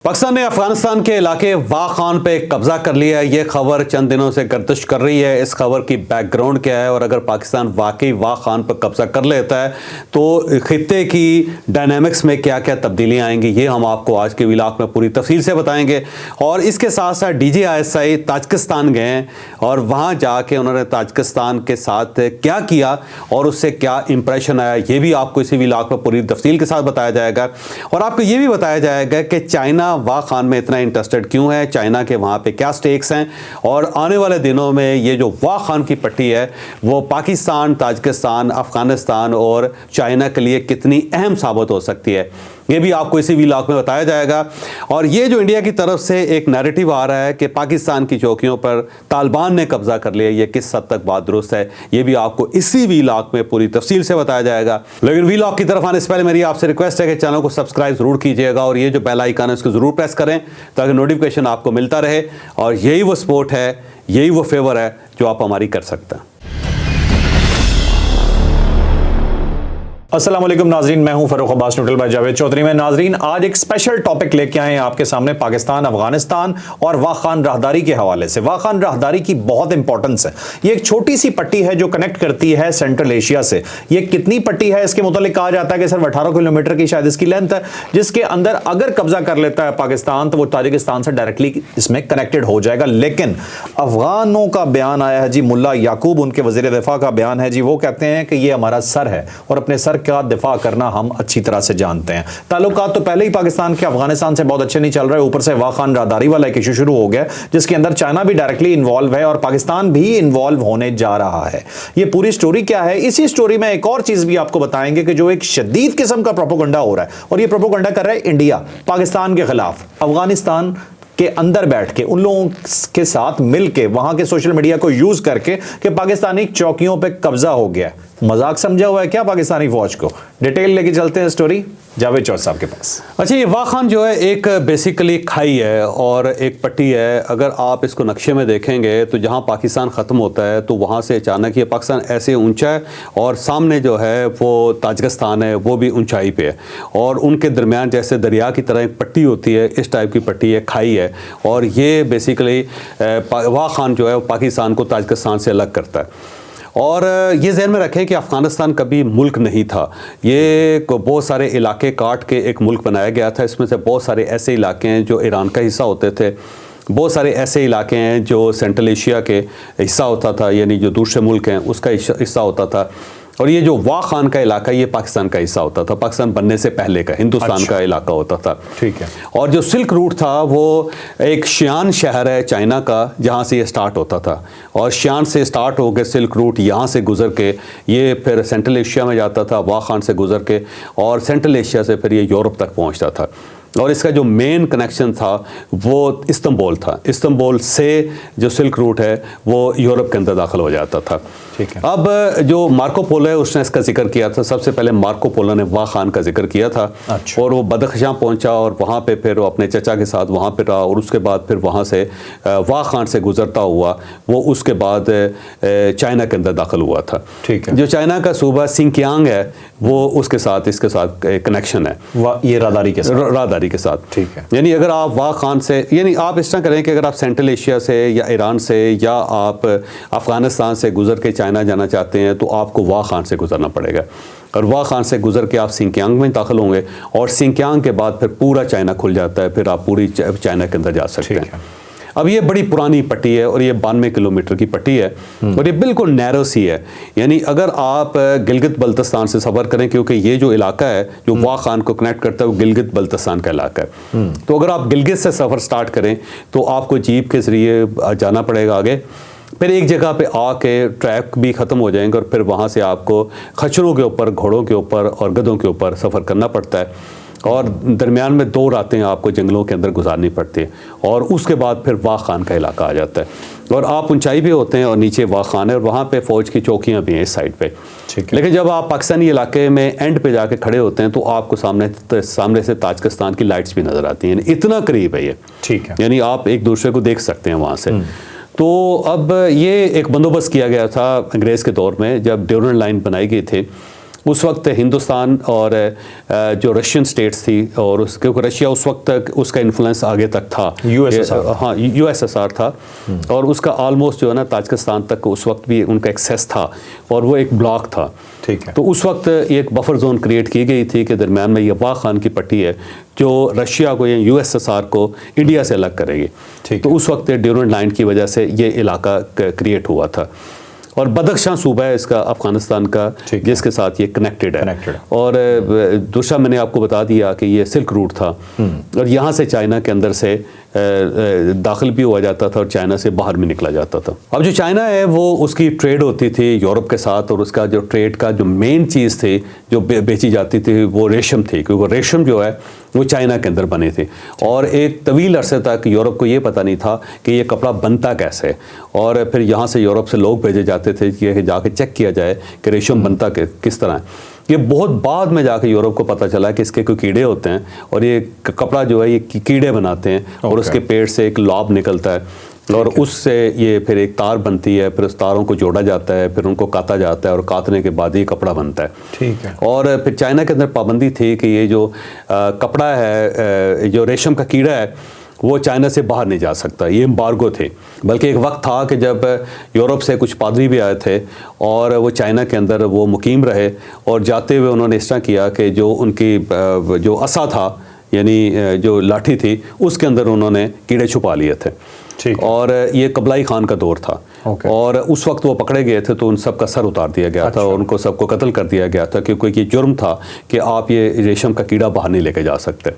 पाकिस्तान ने अफगानिस्तान के इलाके वाह खान पे कब्जा कर लिया है। ये खबर चंद दिनों से गर्दिश कर रही है। इस खबर की बैकग्राउंड क्या है और अगर पाकिस्तान वाकई वाह खान पर कब्जा कर लेता है तो खित्ते की डायनामिक्स में क्या क्या तब्दीलियां आएंगी, ये हम आपको आज के व्लॉग में पूरी तफसील से बताएंगे। और इसके साथ साथ DGISI ताजिकिस्तान गए हैं और वहाँ जाके उन्होंने ताजिकिस्तान के साथ क्या किया और उससे क्या इंप्रेशन आया, ये भी आपको इसी व्लॉग में पूरी तफसील के साथ बताया जाएगा। और आपको ये भी बताया जाएगा कि चाइना वाह खान में इतना इंटरेस्टेड क्यों है, चाइना के वहाँ पे क्या स्टेक्स हैं और आने वाले दिनों में ये जो वाह खान की पट्टी है वो पाकिस्तान, ताजिकिस्तान, अफगानिस्तान और चाइना के लिए कितनी अहम साबित हो सकती है, ये भी आपको इसी व्लॉग में बताया जाएगा। और ये जो इंडिया की तरफ से एक नैरेटिव आ रहा है कि पाकिस्तान की चौकियों पर तालिबान ने कब्जा कर लिया, ये किस हद तक बात दुरुस्त है, ये भी आपको इसी व्लॉग में पूरी तफसील से बताया जाएगा। लेकिन व्लॉग की तरफ आने से पहले मेरी आपसे रिक्वेस्ट है कि चैनल को सब्सक्राइब जरूर कीजिएगा और ये जो बेल आइकन है उसको जरूर प्रेस करें ताकि नोटिफिकेशन आपको मिलता रहे। और यही वो सपोर्ट है, यही वो फेवर है जो आप हमारी कर सकते हैं। अस्सलाम वालेकुम नाजरीन, मैं हूं फरूख अब्बास न्यूट्रल बाय जावेद चौधरी में। नाजरीन, आज एक स्पेशल टॉपिक लेके आए हैं आपके सामने पाकिस्तान, अफगानिस्तान और वाह खान राहदारी के हवाले से। वाह खान राहदारी की बहुत इंपॉर्टेंस है। ये एक छोटी सी पट्टी है जो कनेक्ट करती है सेंट्रल एशिया से। ये कितनी पट्टी है इसके मुतालिक कहा जाता है कि सिर्फ 18 किलोमीटर की शायद इसकी लेंथ है, जिसके अंदर अगर कब्जा कर लेता है पाकिस्तान तो वो ताजिकिस्तान से डायरेक्टली इसमें कनेक्टेड हो जाएगा। लेकिन अफगानों का बयान आया है जी, मुल्ला याकूब उनके वजीर दिफा का बयान है जी, वो कहते हैं कि ये हमारा सर है और अपने सर का दिफा करना हम अच्छी तरह से जानते हैं। ताल्लुकात तो पहले ही पाकिस्तान के अफगानिस्तान से बहुत अच्छे नहीं चल रहे, ऊपर से वाह खान राहदारी वाला एक इशू शुरू हो गया जिसके अंदर चाइना भी डायरेक्टली इन्वॉल्व है और पाकिस्तान भी इन्वॉल्व होने जा रहा है। ये पूरी स्टोरी क्या है, इसी स्टोरी में एक और चीज भी आपको बताएंगे कि जो एक शदीद किस्म का प्रोपोगंडा हो रहा है और ये प्रोपोगंडा कर रहा है इंडिया पाकिस्तान के खिलाफ, अफगानिस्तान के अंदर बैठ के उन लोगों के साथ मिलके वहां के सोशल मीडिया को यूज करके कि पाकिस्तानी चौकियों पे कब्जा हो गया। मजाक समझा हुआ है क्या पाकिस्तानी फौज को? डिटेल लेके चलते हैं स्टोरी जावेद चौधरी साहब के पास। अच्छा, ये वाह खान जो है एक बेसिकली खाई है और एक पट्टी है। अगर आप इसको नक्शे में देखेंगे तो जहाँ पाकिस्तान ख़त्म होता है तो वहाँ से अचानक ये पाकिस्तान ऐसे ऊंचा है और सामने जो है वो ताजिकिस्तान है, वो भी ऊंचाई पे है और उनके दरमियान जैसे दरिया की तरह एक पट्टी होती है, इस टाइप की पट्टी है, खाई है। और ये बेसिकली वाह खान जो है वो पाकिस्तान को ताजिकिस्तान से अलग करता है। और ये ज़हन में रखें कि अफ़गानिस्तान कभी मुल्क नहीं था, ये बहुत सारे इलाके काट के एक मुल्क बनाया गया था। इसमें से बहुत सारे ऐसे इलाके हैं जो ईरान का हिस्सा होते थे, बहुत सारे ऐसे इलाके हैं जो सेंट्रल एशिया के हिस्सा होता था, यानी जो दूसरे मुल्क हैं उसका हिस्सा होता था। और ये जो वाह खान का इलाका ये पाकिस्तान का हिस्सा होता था, पाकिस्तान बनने से पहले का हिंदुस्तान का इलाका होता था। ठीक है। और जो सिल्क रूट था वो एक शियान शहर है चाइना का, जहाँ से ये स्टार्ट होता था और शियान से स्टार्ट हो के सिल्क रूट यहाँ से गुजर के ये फिर सेंट्रल एशिया में जाता था, वाह खान से गुजर के, और सेंट्रल एशिया से फिर ये यूरोप तक पहुँचता था। और इसका जो मेन कनेक्शन था वो इस्तांबुल था। इस्तांबुल से जो सिल्क रूट है वो यूरोप के अंदर दाखिल हो जाता था। ठीक है। अब जो मार्को पोलो है उसने इसका जिक्र किया था, सबसे पहले मार्को पोलो ने वाह खान का जिक्र किया था। अच्छा। और वो बदख्शां पहुंचा और वहाँ पे फिर वो अपने चचा के साथ वहाँ पे रहा और उसके बाद फिर वहाँ से वाह खान से गुजरता हुआ वो उसके बाद चाइना के अंदर दाखिल हुआ था। ठीक है। जो चाइना का सूबा सिंकियांग है वो उसके साथ इसके साथ कनेक्शन है, ये राहदारी के साथ। ठीक है। यानी अगर आप वाह खान से, यानी आप इस तरह करें कि अगर आप सेंट्रल एशिया से या ईरान से या आप अफगानिस्तान से गुजर के चाइना जाना चाहते हैं तो आपको वाह खान से गुजरना पड़ेगा और वाह खान से गुजर के आप सिंकियांग में दाखिल होंगे और सिंकियांग के बाद फिर पूरा चाइना खुल जाता है, फिर आप पूरी चाइना के अंदर जा सकते हैं। अब ये बड़ी पुरानी पट्टी है और ये 92 किलोमीटर की पट्टी है और ये बिल्कुल नैरो सी है। यानी अगर आप गिलगित बल्तिस्तान से सफ़र करें, क्योंकि ये जो इलाका है जो वाह खान को कनेक्ट करता है वो गिलगित बल्तिस्तान का इलाका है, तो अगर आप गिलगित से सफ़र स्टार्ट करें तो आपको जीप के ज़रिए जाना पड़ेगा आगे, फिर एक जगह पे आके ट्रैक भी ख़त्म हो जाएंगे और फिर वहाँ से आपको खच्चरों के ऊपर, घोड़ों के ऊपर और गधों के ऊपर सफ़र करना पड़ता है और दरमियान में 2 रातें आपको जंगलों के अंदर गुजारनी पड़ती है और उसके बाद फिर वाह खान का इलाका आ जाता है और आप ऊंचाई भी होते हैं और नीचे वाह खान है और वहाँ पे फ़ौज की चौकियाँ भी हैं इस साइड पे। लेकिन जब आप पाकिस्तानी इलाके में एंड पे जाके खड़े होते हैं तो आपको सामने से ताजिकिस्तान की लाइट्स भी नज़र आती हैं, इतना करीब है ये। ठीक है। यानी आप एक दूसरे को देख सकते हैं वहाँ से। तो अब ये एक बंदोबस्त किया गया था अंग्रेज़ के दौर में जब ड्यूरन लाइन बनाई गई थी उस वक्त हिंदुस्तान और जो रशियन स्टेट्स थी और क्योंकि रशिया उस वक्त तक उसका इन्फ्लुएंस आगे तक था, USSR। हाँ USSR था, और उसका ऑलमोस्ट जो है ना ताजिकिस्तान तक उस वक्त भी उनका एक्सेस था और वो एक ब्लॉक था। ठीक है। तो उस वक्त एक बफर जोन क्रिएट की गई थी कि दरमियान में ये वाह खान की पट्टी है जो रशिया को या USSR को इंडिया से अलग करेगी। ठीक तो उस वक्त ड्यूरेंट लाइन की वजह से ये इलाका क्रिएट हुआ था और बदख्शां सूबा है इसका अफगानिस्तान का जिसके साथ ये कनेक्टेड है। और दूसरा मैंने आपको बता दिया कि ये सिल्क रूट था और यहाँ से चाइना के अंदर से दाखिल भी हुआ जाता था और चाइना से बाहर भी निकला जाता था। अब जो चाइना है वो उसकी ट्रेड होती थी यूरोप के साथ और उसका जो ट्रेड का जो मेन चीज़ थी जो बेची जाती थी वो रेशम थी, क्योंकि रेशम जो है वो चाइना के अंदर बने थे और एक तवील अरसे तक यूरोप को ये पता नहीं था कि ये कपड़ा बनता कैसे, और फिर यहाँ से यूरोप से लोग भेजे जाते थे कि जाके चेक किया जाए कि रेशम बनता किस तरह है। ये बहुत बाद में जाके यूरोप को पता चला कि इसके कोई कीड़े होते हैं और ये कपड़ा जो है ये कीड़े बनाते हैं और उसके पेट से एक लॉब निकलता है और उससे ये फिर एक तार बनती है, फिर उस तारों को जोड़ा जाता है, फिर उनको काता जाता है और काटने के बाद ये कपड़ा बनता है। ठीक है। और फिर चाइना के अंदर पाबंदी थी कि ये जो कपड़ा है, जो रेशम का कीड़ा है, वो चाइना से बाहर नहीं जा सकता, ये एम्बार्गो थे। बल्कि एक वक्त था कि जब यूरोप से कुछ पादरी भी आए थे और वो चाइना के अंदर वो मुकीम रहे और जाते हुए उन्होंने इस तरह किया कि जो उनकी जो असा था यानी जो लाठी थी उसके अंदर उन्होंने कीड़े छुपा लिए थे। और ये कबलाई खान का दौर था। और उस वक्त वो पकड़े गए थे तो उन सब का सर उतार दिया गया था और उनको सबको कत्ल कर दिया गया था क्योंकि ये जुर्म था कि आप ये रेशम का कीड़ा बाहर नहीं लेके जा सकते।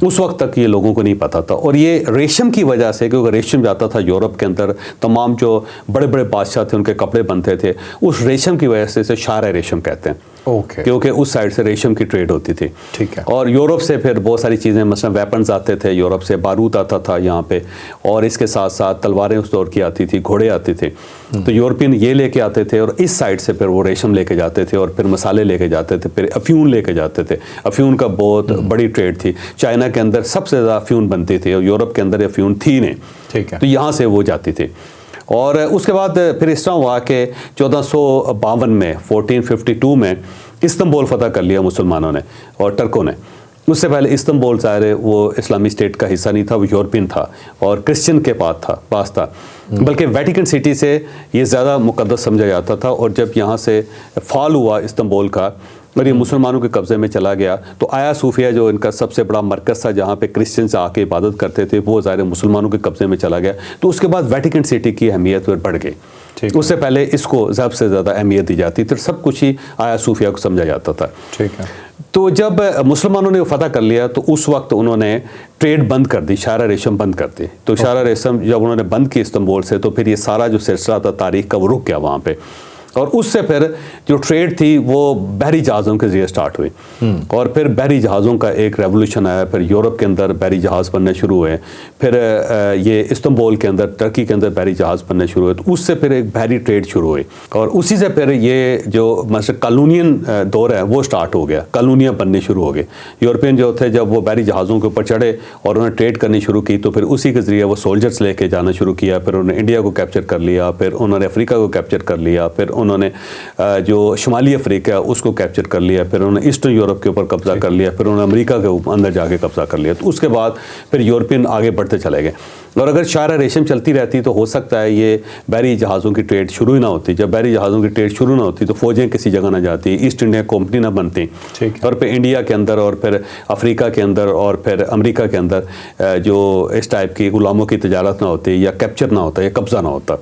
उस वक्त तक ये लोगों को नहीं पता था और ये रेशम की वजह से, क्योंकि रेशम जाता था यूरोप के अंदर, तमाम जो बड़े बड़े बादशाह थे उनके कपड़े बनते थे, उस रेशम की वजह से इसे शार रेशम कहते हैं। क्योंकि उस साइड से रेशम की ट्रेड होती थी। ठीक है। और यूरोप से फिर बहुत सारी चीज़ें, मसलन वेपन्स आते थे यूरोप से, बारूद आता था यहाँ पे, और इसके साथ साथ तलवारें उस दौर की आती थी, घोड़े आते थे। तो यूरोपियन ये लेके आते थे और इस साइड से फिर वो रेशम लेके जाते थे और फिर मसाले लेके जाते थे, फिर अफ्यून लेके जाते थे। अफ्यून का बहुत बड़ी ट्रेड थी। चाइना के अंदर सबसे ज़्यादा अफ्यून बनती थी और यूरोप के अंदर अफ्यून थी नहीं। ठीक है। तो यहाँ से वो जाती थी। और उसके बाद फिर इस तरह हुआ कि 1452 में 1452 में इस्तांबुल फतह कर लिया मुसलमानों ने और टर्कों ने। उससे पहले इस्तांबुल ज़ाहिर है वो इस्लामी स्टेट का हिस्सा नहीं था, वो यूरोपियन था और क्रिश्चियन के पास था। बल्कि वेटिकन सिटी से ये ज़्यादा मुक़द्दस समझा जाता था। और जब यहाँ से फॉल हुआ इस्तांबुल का और ये मुसलमानों के कब्ज़े में चला गया तो आया सूफिया जो इनका सबसे बड़ा मरकज़ था जहाँ पे क्रिश्चियंस आके इबादत करते थे, वो ज़ाहिर मुसलमानों के कब्ज़े में चला गया। तो उसके बाद वेटिकन सिटी की अहमियत बढ़ गई। उससे पहले इसको ज़्यादा से ज़्यादा अहमियत दी जाती थी, सब कुछ ही आया सूफिया को समझा जाता था। ठीक है। तो जब मुसलमानों ने फतह कर लिया तो उस वक्त उन्होंने ट्रेड बंद कर दी, शारा रेशम बंद कर दी। तो शारा रेशम जब उन्होंने बंद की इस्तांबुल से तो फिर ये सारा जो सिलसिला था तारीख का वो रुक गया वहाँ पे। और उससे फिर जो ट्रेड थी वो बहरी जहाज़ों के ज़रिए स्टार्ट हुई और फिर बहरी जहाज़ों का एक रेवोल्यूशन आया। फिर यूरोप के अंदर बहरी जहाज़ बनने शुरू हुए, फिर ये इस्तांबुल के अंदर, टर्की के अंदर बहरी जहाज़ बनने शुरू हुए। तो उससे फिर एक बहरी ट्रेड शुरू हुई और उसी से फिर ये जो मतलब कॉलोनियन दौर है वो स्टार्ट हो गया, कॉलोनियाँ बननी शुरू हो गई। यूरोपियन जो थे जब वो बहरी जहाज़ों के ऊपर चढ़े और उन्होंने ट्रेड करनी शुरू की तो फिर उसी के ज़रिए वो सोल्जर्स लेके जाना शुरू किया। फिर उन्होंने इंडिया को कैप्चर कर लिया, फिर उन्होंने अफ्रीका को कैप्चर कर लिया, फिर उन्होंने जो शुमाली अफ्रीका उसको कैप्चर कर लिया, फिर उन्होंने ईस्टर्न यूरोप के ऊपर कब्जा कर लिया, फिर उन्होंने अमेरिका के अंदर जाके कब्जा कर लिया। तो उसके बाद फिर यूरोपियन आगे बढ़ते चले गए। और अगर शारा रेशम चलती रहती तो हो सकता है ये बहरी जहाज़ों की ट्रेड शुरू ही ना होती। जब बहरी जहाज़ों की ट्रेड शुरू ना होती तो फ़ौजें किसी जगह ना जाती, ईस्ट इंडिया कंपनी ना बनती और फिर इंडिया के अंदर और फिर अफ्रीका के अंदर और फिर अमेरिका के अंदर जो इस टाइप की गुलामों की तजारत ना होती या कैप्चर ना होता या कब्ज़ा ना होता।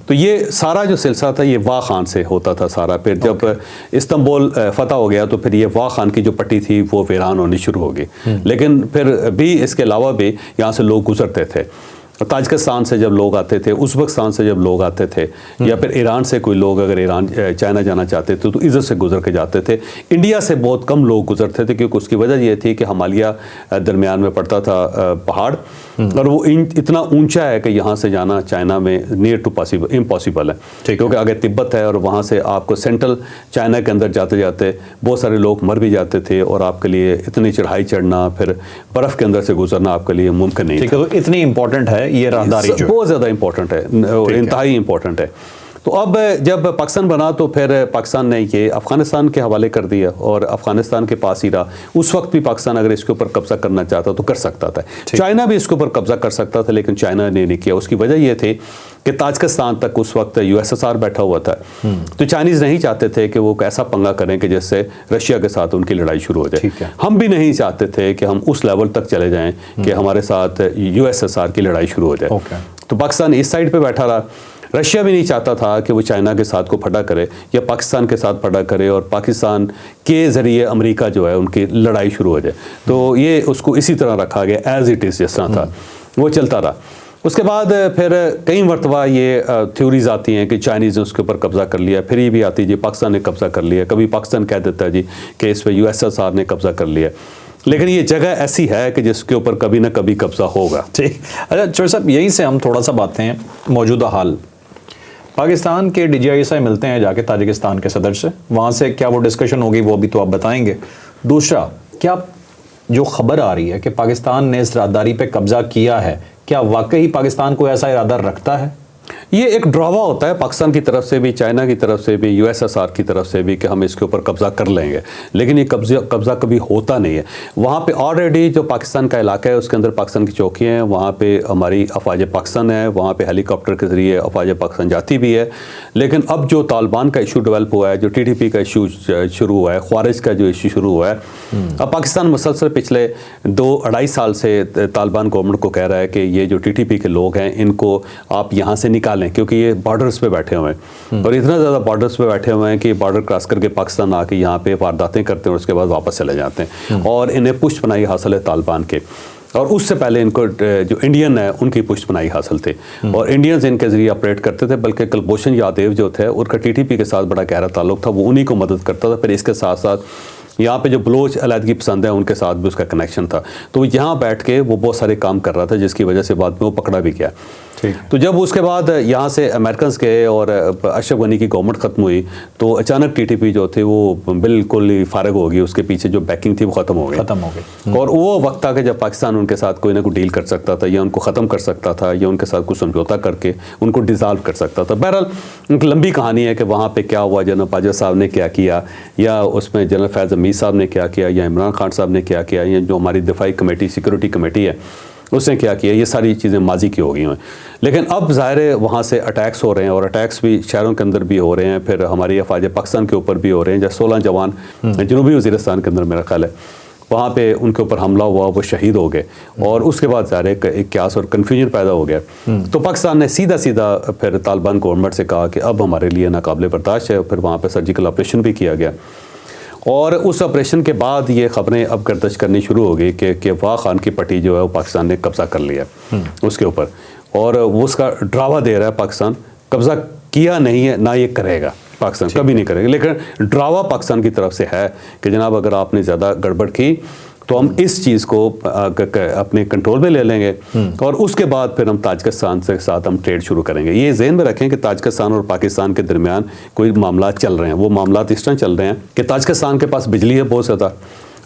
तो ये सारा जो सिलसिला था ये वाह खान से होता था सारा। फिर जब इस्तांबुल फतह हो गया तो फिर ये वाह खान की जो पट्टी थी वो वीरान होनी शुरू हो गई। लेकिन फिर भी इसके अलावा भी यहाँ से लोग गुजरते थे। ताजिकिस्तान से जब लोग आते थे, उज़्बेकिस्तान से जब लोग आते थे या फिर ईरान से कोई लोग अगर ईरान चाइना जाना चाहते थे तो इधर से गुजर के जाते थे। इंडिया से बहुत कम लोग गुजरते थे क्योंकि उसकी वजह ये थी कि हिमालय दरमियान में पड़ता था पहाड़ और वो इतना ऊंचा है कि यहाँ से जाना चाइना में नियर टू पॉसिबल इम्पॉसिबल है क्योंकि आगे तिब्बत है और वहाँ से आपको सेंट्रल चाइना के अंदर जाते जाते बहुत सारे लोग मर भी जाते थे और आपके लिए इतनी चढ़ाई चढ़ना फिर बर्फ़ के अंदर से गुजरना आपके लिए मुमकिन नहीं था। तो इतनी इंपॉर्टेंट है ये राहदारी जो बहुत ज़्यादा इंपॉर्टेंट है, इंतहाई इंपॉर्टेंट है। तो अब जब पाकिस्तान बना तो फिर पाकिस्तान ने ये अफ़गानिस्तान के हवाले कर दिया और अफ़गानिस्तान के पास ही रहा। उस वक्त भी पाकिस्तान अगर इसके ऊपर कब्जा करना चाहता तो कर सकता था। चाइना भी इसके ऊपर कब्जा कर सकता था, लेकिन चाइना ने नहीं किया। उसकी वजह यह थी कि ताजिकिस्तान तक उस वक्त USSR बैठा हुआ था, तो चाइनीज़ नहीं चाहते थे कि वो ऐसा पंगा करें कि जिससे रशिया के साथ उनकी लड़ाई शुरू हो जाए। हम भी नहीं चाहते थे कि हम उस लेवल तक चले जाएं कि हमारे साथ USSR की लड़ाई शुरू हो जाए। तो पाकिस्तान इस साइड पे बैठा रहा। रशिया भी नहीं चाहता था कि वो चाइना के साथ को फटा करे या पाकिस्तान के साथ फटा करे और पाकिस्तान के ज़रिए अमेरिका जो है उनकी लड़ाई शुरू हो जाए। तो ये उसको इसी तरह रखा गया, एज़ इट इज़ जिस तरह था वो चलता रहा। उसके बाद फिर कई मरतबा ये थ्योरीज आती हैं कि चाइनीज़ ने उसके ऊपर कब्ज़ा कर लिया, फिर ये भी आती है जी पाकिस्तान ने कब्ज़ा कर लिया, कभी पाकिस्तान कह देता है जी कि इस पर USSR ने कब्ज़ा कर लिया। लेकिन ये जगह ऐसी है कि जिसके ऊपर कभी ना कभी कब्ज़ा होगा। ठीक। अच्छा चौधरी साहब, यहीं से हम थोड़ा सा बातें हैं मौजूदा हाल। पाकिस्तान के DGISI मिलते हैं जाके ताजिकिस्तान के सदर से, वहाँ से क्या वो डिस्कशन होगी वो भी तो आप बताएंगे। दूसरा, क्या जो खबर आ रही है कि पाकिस्तान ने इस राहदारी पे कब्जा किया है, क्या वाकई पाकिस्तान को ऐसा इरादा रखता है? ये एक ड्रावा होता है पाकिस्तान की तरफ से भी, चाइना की तरफ से भी, USSR की तरफ से भी कि हम इसके ऊपर कब्ज़ा कर लेंगे, लेकिन ये कब्ज़ा कभी होता नहीं है। वहाँ पे ऑलरेडी जो पाकिस्तान का इलाका है उसके अंदर पाकिस्तान की चौकियाँ हैं, वहाँ पे हमारी अफवाज पाकिस्तान है, वहाँ पे हेलीकॉप्टर के ज़रिए अफवाज पाकिस्तान जाती भी है। लेकिन अब जो तालिबान का इशू डेवलप हुआ है, जो TTP का इशू शुरू हुआ है, ख्वारिज का जो इशू शुरू हुआ है, अब पाकिस्तान मुसलसल पिछले 2-2.5 साल से तालिबान गवर्नमेंट को कह रहा है कि ये जो TTP के लोग हैं इनको आप यहाँ से निकालें, क्योंकि ये बॉर्डर्स पे बैठे हुए हैं और इतना ज़्यादा बॉर्डर्स पे बैठे हुए हैं कि बॉर्डर क्रॉस करके पाकिस्तान आके यहाँ पे वारदातें करते हैं और उसके बाद वापस चले जाते हैं और इन्हें पुष्टपनाही हासिल है तालिबान के। और उससे पहले इनको जो इंडियन है उनकी पुष्टपनाही हासिल थी और इंडियंस इनके ज़रिए ऑपरेट करते थे। बल्कि कुलभूषण यादव जो थे उनका TTP के साथ बड़ा गहरा ताल्लुक था, वो उन्हीं को मदद करता था। फिर इसके साथ साथ यहाँ पे जो बलोच अलहदगी पसंद है उनके साथ भी उसका कनेक्शन था, तो यहाँ बैठ के वो बहुत सारे काम कर रहा था, जिसकी वजह से बाद में वो पकड़ा भी गया। तो जब उसके बाद यहाँ से अमेरिकन गए और अशरफ गनी की गवर्नमेंट ख़त्म हुई तो अचानक TTP जो थे वो बिल्कुल ही फारग हो गई, उसके पीछे जो बैकिंग थी वो ख़त्म हो गई। और वो वक्त था कि जब पाकिस्तान उनके साथ कोई ना कोई डील कर सकता था या उनको ख़त्म कर सकता था या उनके साथ कुछ समझौता करके उनको डिज़ाल्व कर सकता था। बहरहाल उनकी लंबी कहानी है कि वहाँ पर क्या हुआ, जनरल बाजवा साहब ने क्या किया या उसमें जनरल फैज़ हमीद साहब ने क्या किया या इमरान खान साहब ने क्या किया या जो हमारी दिफाई कमेटी सिक्योरिटी कमेटी है उसने क्या किया, ये सारी चीज़ें माजी की हो गई हैं। लेकिन अब ज़ाहिर है वहाँ से अटैक्स हो रहे हैं और अटैक्स भी शहरों के अंदर भी हो रहे हैं, फिर हमारी अफवाज पाकिस्तान के ऊपर भी हो रहे हैं। जैसे 16 जवान जनूबी वज़ीरिस्तान के अंदर मेरा ख्याल है वहाँ पे उनके ऊपर हमला हुआ, वो शहीद हो गए और उसके बाद ज़ाहिर है एक क्यास और कन्फ्यूजन पैदा हो गया। तो पाकिस्तान ने सीधा सीधा फिर तालिबान गवर्नमेंट से कहा कि अब हमारे लिए नाकाबिले बर्दाश्त है। फिर वहाँ पर सर्जिकल ऑपरेशन भी किया गया और उस ऑपरेशन के बाद ये ख़बरें अब गर्दिश करनी शुरू हो गई कि वाह खान की पट्टी जो है वो पाकिस्तान ने कब्ज़ा कर लिया उसके ऊपर और वो उसका ड्रावा दे रहा है पाकिस्तान कब्ज़ा किया नहीं है, ना ये करेगा, पाकिस्तान कभी नहीं करेगा। लेकिन ड्रावा पाकिस्तान की तरफ से है कि जनाब अगर आपने ज़्यादा गड़बड़ की तो हम इस चीज़ को अपने कंट्रोल में ले लेंगे और उसके बाद फिर हम ताजिकिस्तान के साथ हम ट्रेड शुरू करेंगे। ये ज़हन में रखें कि ताजिकिस्तान और पाकिस्तान के दरमियान कोई मामला चल रहे हैं, वो मामला इस तरह चल रहे हैं कि ताजिकिस्तान के पास बिजली है बहुत ज़्यादा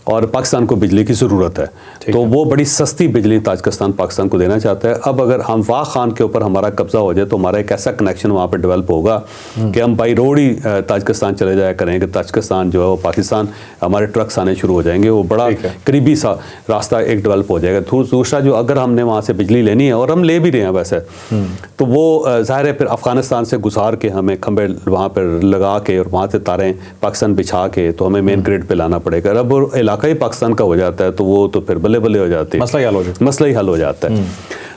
और पाकिस्तान को बिजली की ज़रूरत है, तो वो बड़ी सस्ती बिजली ताजिकिस्तान पाकिस्तान को देना चाहता है। अब अगर हम वाह खान के ऊपर हमारा कब्ज़ा हो जाए तो हमारा एक ऐसा कनेक्शन वहाँ पर डेवलप होगा कि हम बाई रोड ही ताजिकिस्तान चले जाया करेंगे। ताजिकिस्तान जो है वो पाकिस्तान हमारे ट्रक्स आने शुरू हो जाएंगे, वो बड़ा करीबी सा रास्ता एक डेवलप हो जाएगा। दूसरा जो अगर हमने वहाँ से बिजली लेनी है और हम ले भी रहे हैं वैसे, तो वो ज़ाहिर है फिर अफ़गानिस्तान से गुजार के हमें खंबे वहाँ पर लगा के और वहाँ से तारें पाकिस्तान बिछा के तो हमें मेन ग्रिड पर लाना पड़ेगा। अब इलाका ही पाकिस्तान का हो जाता है तो वो तो फिर बल्ले बल्ले हो जाती है, मसला ही हल हो जाता है।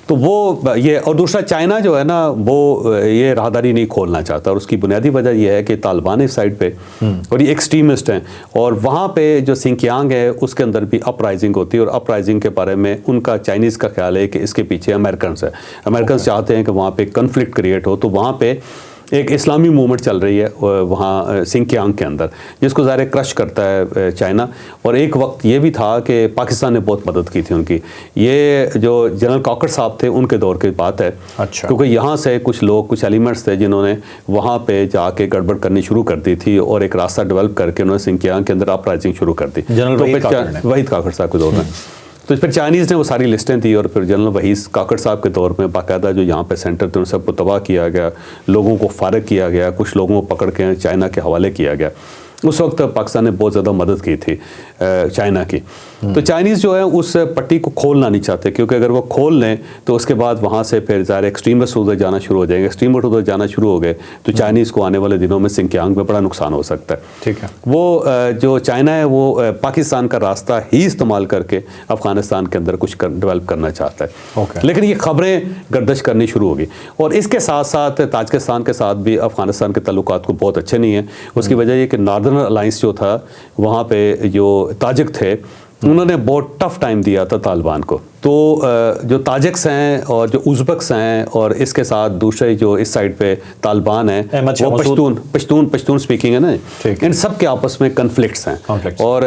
तो वो ये और दूसरा चाइना जो है ना वो ये राहदारी नहीं खोलना चाहता और उसकी बुनियादी वजह यह है कि तालिबान इस साइड पे और ये एक्सट्रीमिस्ट हैं और वहाँ पे जो सिंकियांग है उसके अंदर भी अपराइजिंग होती है और अपराइजिंग के बारे में उनका चाइनीज़ का ख्याल है कि इसके पीछे अमेरिकन है। अमेरिकन चाहते हैं कि वहाँ पे कन्फ्लिक्ट क्रिएट हो, तो वहाँ पे एक इस्लामी मूवमेंट चल रही है वहाँ सिंकियांग के अंदर जिसको ज़ाहिर क्रश करता है चाइना। और एक वक्त ये भी था कि पाकिस्तान ने बहुत मदद की थी उनकी, ये जो जनरल कॉकर साहब थे उनके दौर की बात है। अच्छा। क्योंकि यहाँ से कुछ लोग कुछ एलिमेंट्स थे जिन्होंने वहाँ पे जाके गड़बड़ करनी शुरू कर दी थी और एक रास्ता डेवलप करके उन्होंने सिंकियांग के अंदर अपराइजिंग शुरू कर दी। जनरल वहीद काकर साहब के दौर में तो फिर चाइनीज़ ने वो सारी लिस्टें दी और फिर जनरल वहीद काकड़ साहब के दौर में बाकायदा जो यहाँ पे सेंटर थे उन सबको तबाह किया गया, लोगों को फारग किया गया, कुछ लोगों को पकड़ के चाइना के हवाले किया गया। उस वक्त पाकिस्तान ने बहुत ज़्यादा मदद की थी चाइना की। तो चाइनीज़ जो है उस पट्टी को खोलना नहीं चाहते, क्योंकि अगर वो खोल लें तो उसके बाद वहाँ से फिर ज़ाहिर एक्सट्रीमिस्ट उधर जाना शुरू हो जाएंगे। एक्सट्रीमिस्ट उधर जाना शुरू हो गए तो चाइनीज़ को आने वाले दिनों में सिंकियांग में बड़ा नुकसान हो सकता है। ठीक है, वो जो चाइना है वो पाकिस्तान का रास्ता ही इस्तेमाल करके अफ़गानिस्तान के अंदर कुछ डेवलप करना चाहता है। लेकिन ये खबरें गर्दिश करनी शुरू होगी और इसके साथ साथ ताजिकिस्तान के साथ भी अफ़गानिस्तान के ताल्लुकात को बहुत अच्छे नहीं हैं। उसकी वजह ये कि नॉर्दर्न अलायंस जो था वहाँ पे जो ताजिक थे उन्होंने बहुत टफ टाइम दिया था तालिबान को। तो जो ताजिक्स हैं और जो उज़्बेक्स हैं और इसके साथ दूसरे जो इस साइड पे तालिबान हैं वो पश्तून स्पीकिंग है ना, इन सब के आपस में कन्फ्लिक्ट्स हैं। और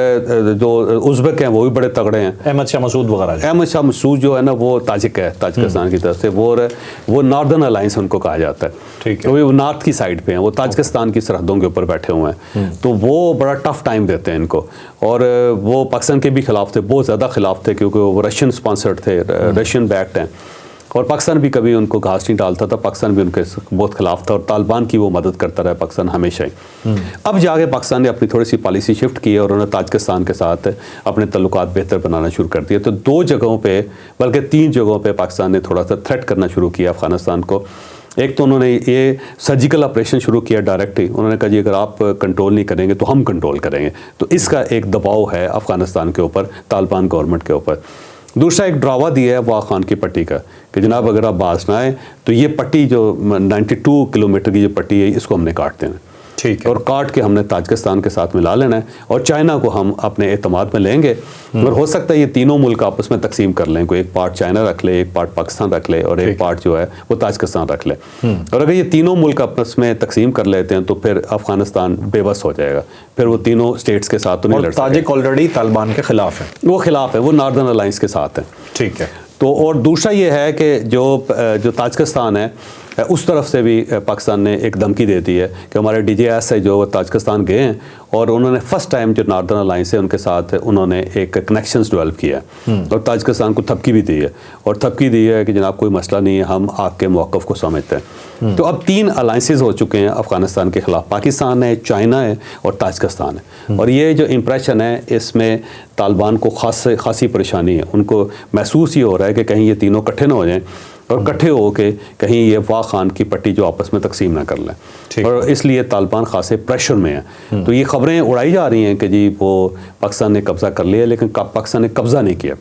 जो उज़्बेक हैं वो भी बड़े तगड़े हैं। अहमद शाह मसूद जो है ना वो ताजिक है, ताजिकिस्तान की तरफ से। वो नॉर्दर्न अलायंस उनको कहा जाता है, तो वो नॉर्थ की साइड पे हैं, वो ताजिकिस्तान की सरहदों के ऊपर बैठे हुए हैं। तो वो बड़ा टफ टाइम देते हैं इनको और वो पाकिस्तान के भी खिलाफ थे, बहुत ज़्यादा खिलाफ थे, क्योंकि वो रशियन स्पॉन्सर्ड थे, रशियन बैक्ड हैं और पाकिस्तान भी कभी उनको घास नहीं डालता था। पाकिस्तान भी उनके बहुत खिलाफ था और तालिबान की वो मदद करता रहा पाकिस्तान हमेशा ही। अब जाके पाकिस्तान ने अपनी थोड़ी सी पॉलिसी शिफ्ट की और उन्होंने ताजिकिस्तान के साथ अपने तल्लुकात बेहतर बनाना शुरू कर दिए। तो 2 जगहों पे बल्कि 3 जगहों पे पाकिस्तान ने थोड़ा सा थ्रेट करना शुरू किया अफ़गानिस्तान को। एक तो उन्होंने ये सर्जिकल ऑपरेशन शुरू किया डायरेक्टली, उन्होंने कहा जी अगर आप कंट्रोल नहीं करेंगे तो हम कंट्रोल करेंगे। तो इसका एक दबाव है अफ़गानिस्तान के ऊपर, तालिबान गवर्नमेंट के ऊपर। दूसरा एक ड्रावा दिया है वाह खान की पट्टी का कि जनाब अगर आप बाज ना आए तो ये पट्टी जो 92 किलोमीटर की जो पट्टी है इसको हमने काट देना, ठीक है, और काट के हमने ताजिकिस्तान के साथ मिला लेना है और चाइना को हम अपने एतमाद में लेंगे। और हो सकता है ये तीनों मुल्क आपस में तकसीम कर लें, कोई एक पार्ट चाइना रख ले, एक पार्ट पाकिस्तान रख ले और एक पार्ट जो है वो ताजिकिस्तान रख ले। और अगर ये तीनों मुल्क आपस में तकसीम कर लेते हैं तो फिर अफगानिस्तान बेबस हो जाएगा, फिर वो तीनों स्टेट्स के साथ तो नहीं लड़ सकते। ताजिक ऑलरेडी तालिबान के खिलाफ है, वो खिलाफ है, वो नॉर्दर्न अलायंस के साथ है, ठीक है। तो और दूसरा ये है कि जो ताजिकिस्तान है उस तरफ से भी पाकिस्तान ने एक धमकी दे दी है कि हमारे DJS है जो ताजिकिस्तान गए हैं और उन्होंने फर्स्ट टाइम जो नॉर्दर्न अलायंस है उनके साथ उन्होंने एक कनेक्शंस डेवलप किया है और ताजिकिस्तान को धमकी भी दी है और धमकी दी है कि जनाब कोई मसला नहीं है, हम आपके मौक़िफ़ को समझते हैं। तो अब 3 अलायंसेस हो चुके हैं अफ़गानिस्तान के ख़िलाफ़, पाकिस्तान है, चाइना है और ताजिकिस्तान है। और ये जो इम्प्रेशन है इसमें तालिबान को खासी परेशानी है, उनको महसूस ये हो रहा है कि कहीं ये तीनों इकट्ठे ना हो जाएँ और इकट्ठे हो के कहीं ये वाह खान की पट्टी जो आपस में तकसीम ना कर लें, और इसलिए तालिबान खासे प्रेशर में है। तो ये खबरें उड़ाई जा रही हैं कि जी वो पाकिस्तान ने कब्ज़ा कर लिया, लेकिन पाकिस्तान ने कब्ज़ा नहीं किया,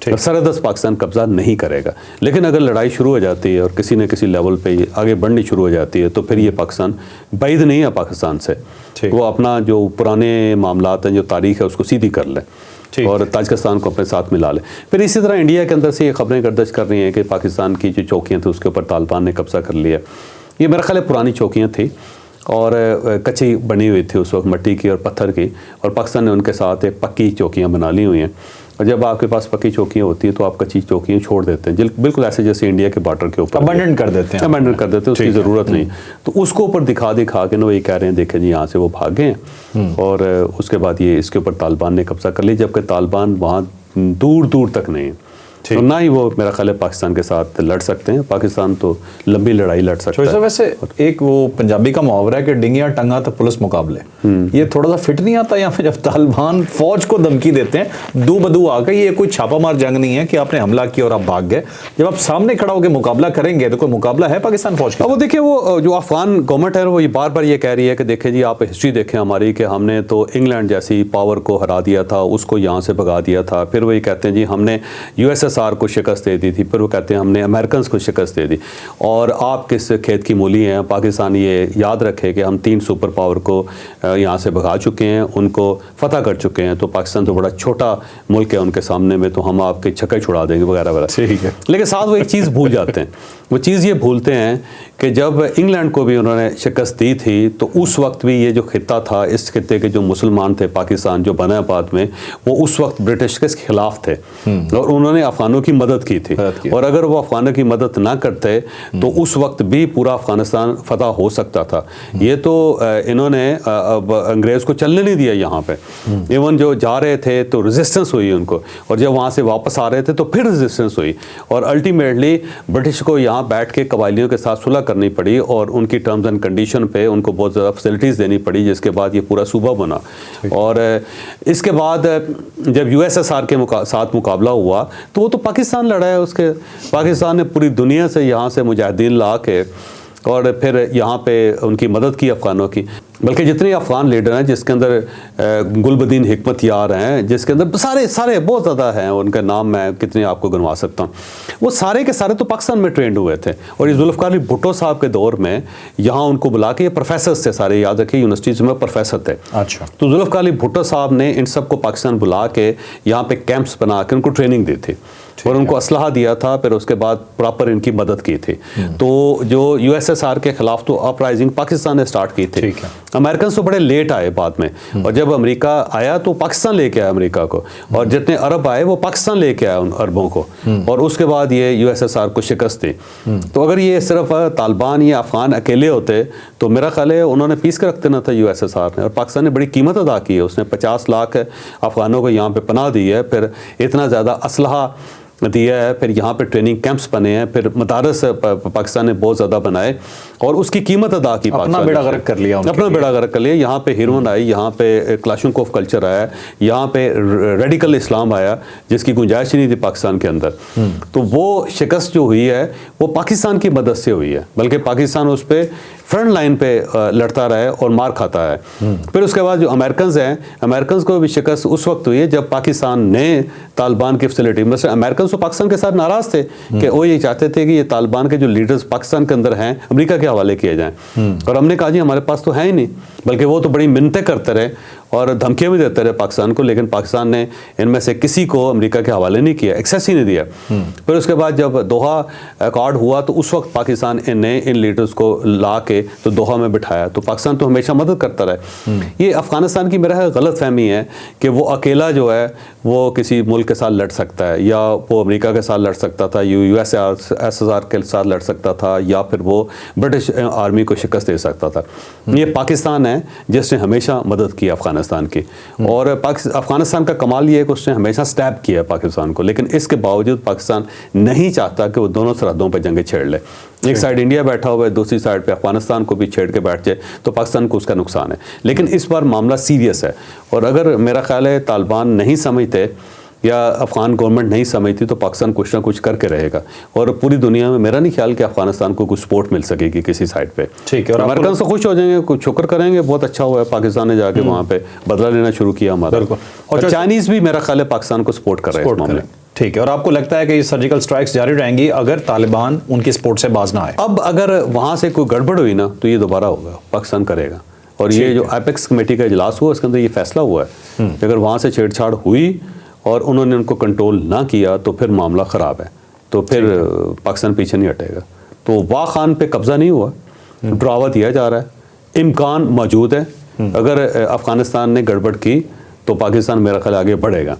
सरहद पाकिस्तान कब्ज़ा नहीं करेगा। लेकिन अगर लड़ाई शुरू हो जाती है और किसी न किसी लेवल पे ये आगे बढ़नी शुरू हो जाती है तो फिर ये पाकिस्तान बैद नहीं है पाकिस्तान से, वो अपना जो पुराने मामलात हैं, जो तारीख़ है उसको सीधी कर ले और ताजिकिस्तान को अपने साथ मिला ले। फिर इसी तरह इंडिया के अंदर से ये खबरें गर्दिश कर रही हैं कि पाकिस्तान की जो चौकियाँ थी उसके ऊपर तालिबान ने कब्ज़ा कर लिया। ये मेरा ख्याल है पुरानी चौकियाँ थी और कच्ची बनी हुई थी उस वक्त, मिट्टी की और पत्थर की, और पाकिस्तान ने उनके साथ एक पक्की चौकियाँ बना ली हुई हैं। और जब आपके पास पक्की चौकियाँ होती है तो आप कच्ची चौकियाँ छोड़ देते हैं, बिल्कुल ऐसे जैसे इंडिया के बॉर्डर के ऊपर अबंडन कर देते हैं, उसकी ज़रूरत नहीं। तो उसको ऊपर दिखा के ना वो ये कह रहे हैं देखें जी यहाँ से वो भागे हैं और उसके बाद ये इसके ऊपर तालिबान ने कब्ज़ा कर लिया, जबकि तालिबान वहाँ दूर दूर तक नहीं है। तो ना ही वो मेरा ख्याल है पाकिस्तान के साथ लड़ सकते हैं, पाकिस्तान तो लंबी लड़ाई लड़ सकता है। वैसे एक वो पंजाबी का मुहावरा है कि डिंगिया टंगा तो पुलिस मुकाबले, ये थोड़ा सा फिट नहीं आता यहाँ पे जब तालिबान फौज को धमकी देते हैं दो बदू आकर, ये कोई छापामार जंग नहीं है कि आपने हमला किया और आप भाग गए। जब आप सामने खड़ा होकर मुकाबला करेंगे तो कोई मुकाबला है पाकिस्तान फौज का। वो देखिए वो जो अफगान गवर्नमेंट है वो ये बार बार ये कह रही है कि देखें जी आप हिस्ट्री देखें हमारी कि हमने तो इंग्लैंड जैसी पावर को हरा दिया था, उसको यहाँ से भगा दिया था। फिर वो ये कहते हैं जी हमने USSR को शिकस्त दे दी थी, फिर वो कहते हैं हमने अमेरिकन को शिकस्त दे दी, और आप किस खेत की मूली हैं। पाकिस्तान ये याद रखे कि हम 3 सुपर पावर को यहाँ से भगा चुके हैं, उनको फतह कर चुके हैं, तो पाकिस्तान तो बड़ा छोटा मुल्क है उनके सामने में, तो हम आपके छक्के छुड़ा देंगे वगैरह वगैरह। ठीक है, लेकिन साथ वो एक चीज़ भूल जाते हैं वो चीज़ ये भूलते हैं कि जब इंग्लैंड को भी उन्होंने शिकस्त दी थी तो उस वक्त भी ये जो खित्ता था, इस खित्ते के जो मुसलमान थे, पाकिस्तान जो बना बाद में, वो उस वक्त ब्रिटिश के खिलाफ थे और उन्होंने अफगानों की मदद की थी। और अगर वो अफगानों की मदद ना करते तो उस वक्त भी पूरा अफगानिस्तान फतह हो सकता था। ये तो इन्होंने अंग्रेज़ को चलने नहीं दिया यहाँ पे। इवन जो जा रहे थे तो रेजिस्टेंस हुई उनको, और जब वहाँ से वापस आ रहे थे तो फिर रेजिस्टेंस हुई, और अल्टीमेटली ब्रिटिश को यहाँ बैठ के कबायलियों के साथ सुलह करनी पड़ी और उनकी टर्म्स एंड कंडीशन पे उनको बहुत ज़्यादा फैसिलिटीज़ देनी पड़ी, जिसके बाद ये पूरा सूबा बना। और इसके बाद जब यूएसएसआर के साथ मुकाबला हुआ तो वो तो पाकिस्तान लड़ा है, उसके पाकिस्तान ने पूरी दुनिया से यहाँ से मुजाहिदीन ला के और फिर यहाँ पे उनकी मदद की अफ़गानों की। बल्कि जितने अफ़गान लीडर हैं, जिसके अंदर गुलबदीन हिकमत यार हैं, जिसके अंदर सारे बहुत ज़्यादा हैं, उनका नाम मैं कितने आपको गिनवा सकता हूँ, वो सारे के सारे तो पाकिस्तान में ट्रेंड हुए थे। और ये जुल्फ़िकार अली भुट्टो साहब के दौर में यहाँ उनको बुला के, ये प्रोफेसर्स थे सारे, याद रखिए यूनिवर्सिटीज़ में प्रोफेसर थे। अच्छा। तो जुल्फ़िकार अली भुट्टो साहब ने इन सबको पाकिस्तान बुला के यहाँ पे कैंप्स बना के उनको ट्रेनिंग दी थी और उनको असलहा दिया था, फिर उसके बाद प्रॉपर इनकी मदद की थी। तो जो यूएसएसआर के खिलाफ तो अपराइजिंग पाकिस्तान ने स्टार्ट की थी। अमेरिकन तो बड़े लेट आए बाद में, और जब अमेरिका आया तो पाकिस्तान लेके आया अमेरिका को, और जितने अरब आए वो पाकिस्तान लेके आया उन अरबों को, और उसके बाद ये यूएसएसआर को शिकस्त दी। तो अगर ये सिर्फ तालिबान या अफगान अकेले होते तो मेरा ख्याल है उन्होंने पीस के रख देना था यूएसएसआर ने, और पाकिस्तान ने बड़ी कीमत अदा की है। उसने 50 लाख अफगानों को यहाँ पे पनाह दी है, फिर इतना ज़्यादा असलहा दिया है, फिर यहाँ पे ट्रेनिंग कैंप्स बने हैं, फिर मदारस पाकिस्तान ने बहुत ज़्यादा बनाए और उसकी कीमत अदा की। अपना बेड़ा गर्क कर लिया, अपना बेड़ा गर्क कर लिया। यहाँ पे हिरवन आई, यहाँ पे क्लाशनकोफ कल्चर आया, यहाँ पे रेडिकल इस्लाम आया जिसकी गुंजाइश ही नहीं थी पाकिस्तान के अंदर। तो वो शिकस्त जो हुई है वो पाकिस्तान की मदद से हुई है, बल्कि पाकिस्तान उस पर फ्रंट लाइन पे लड़ता रहा है और मार खाता है। फिर उसके बाद जो अमेरिकन हैं, अमेरिकन को भी शिकस्त उस वक्त हुई है जब पाकिस्तान ने तालिबान की फैसिलिटी, मतलब अमेरिकन तो पाकिस्तान के साथ नाराज़ थे कि वो ये चाहते थे कि ये तालिबान के जो लीडर्स पाकिस्तान के अंदर हैं अमेरिका के हवाले किए जाएं, और हमने कहा जी हमारे पास तो है ही नहीं, बल्कि वो तो बड़ी मिन्नतें करते रहे और धमकियां भी देते रहे पाकिस्तान को, लेकिन पाकिस्तान ने इनमें से किसी को अमेरिका के हवाले नहीं किया, एक्सेस ही नहीं दिया। फिर उसके बाद जब दोहा अकॉर्ड हुआ तो उस वक्त पाकिस्तान ने इन लीडर्स को ला के तो दोहा में बिठाया। तो पाकिस्तान तो हमेशा मदद करता रहा। ये अफगानिस्तान की मेरा गलत फहमी है कि वो अकेला जो है वो किसी मुल्क के साथ लड़ सकता है, या वो अमेरिका के साथ लड़ सकता था, यूएसएसआर के साथ लड़ सकता था, या फिर वो ब्रिटिश आर्मी को शिकस्त दे सकता था। ये पाकिस्तान है जिसने हमेशा मदद की अफगानिस्तान की, और अफगानिस्तान का कमाल ये है कि उसने हमेशा स्टैब किया पाकिस्तान को, लेकिन इसके बावजूद पाकिस्तान नहीं चाहता कि वो दोनों सरहदों पर जंगें छेड़ ले। एक साइड इंडिया बैठा हुआ है, दूसरी साइड पे अफगानिस्तान को भी छेड़ के बैठ जाए तो पाकिस्तान को उसका नुकसान है। लेकिन इस बार मामला सीरियस है, और अगर मेरा ख्याल है तालिबान नहीं समझते या अफगान गवर्नमेंट नहीं समझती तो पाकिस्तान कुछ ना कुछ करके रहेगा, और पूरी दुनिया में मेरा नहीं ख्याल कि अफगानिस्तान को कुछ सपोर्ट मिल सकेगी किसी साइड पे। ठीक है, और अमेरिकन से खुश हो जाएंगे, कुछ शुक्र करेंगे, बहुत अच्छा हुआ है पाकिस्तान ने जाके वहाँ पे बदला लेना शुरू किया हमारा, और चाइनीज़ भी मेरा ख्याल है पाकिस्तान को सपोर्ट कर रहे हैं इस मामले। ठीक है, और आपको लगता है कि ये सर्जिकल स्ट्राइक्स जारी रहेंगी अगर तालिबान उनकी सपोर्ट से बाज ना आए? अब अगर वहाँ से कोई गड़बड़ हुई ना तो ये दोबारा होगा, पाकिस्तान करेगा। और ये जो एपेक्स कमेटी का इजलास हुआ उसके अंदर ये फैसला हुआ है कि अगर वहाँ से छेड़छाड़ हुई और उन्होंने उनको कंट्रोल ना किया तो फिर मामला ख़राब है, तो फिर पाकिस्तान पीछे नहीं हटेगा। तो वाह खान पे कब्ज़ा नहीं हुआ, डरावा दिया जा रहा है, इम्कान मौजूद है। अगर अफ़गानिस्तान ने गड़बड़ की तो पाकिस्तान मेरा ख्याल आगे बढ़ेगा,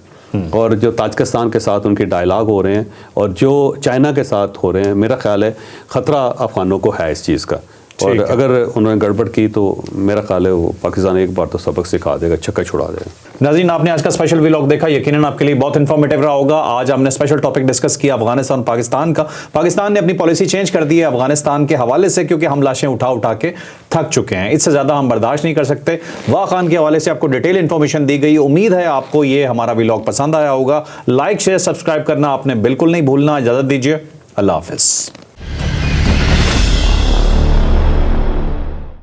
और जो ताजिकिस्तान के साथ उनके डायलॉग हो रहे हैं और जो चाइना के साथ हो रहे हैं, मेरा ख्याल है ख़तरा अफ़गानों को है इस चीज़ का। और अगर उन्होंने गड़बड़ की तो मेरा ख्याल है वो पाकिस्तान एक बार तो सबक सिखा देगा, छक्का छुड़ा देगा। नाज़रीन, आपने आज का स्पेशल व्लॉग देखा, यकीनन आपके लिए बहुत इन्फॉर्मेटिव रहा होगा। आज हमने स्पेशल टॉपिक डिस्कस किया अफगानिस्तान पाकिस्तान का। पाकिस्तान ने अपनी पॉलिसी चेंज कर दी है अफगानिस्तान के हवाले से, क्योंकि हम लाशें उठा उठा के थक चुके हैं, इससे ज़्यादा हम बर्दाश्त नहीं कर सकते। वाह खान के हवाले से आपको डिटेल इन्फॉर्मेशन दी गई। उम्मीद है आपको ये हमारा व्लॉग पसंद आया होगा। लाइक शेयर सब्सक्राइब करना आपने बिल्कुल नहीं भूलना। इजाज़त दीजिए, अल्लाह हाफिज़।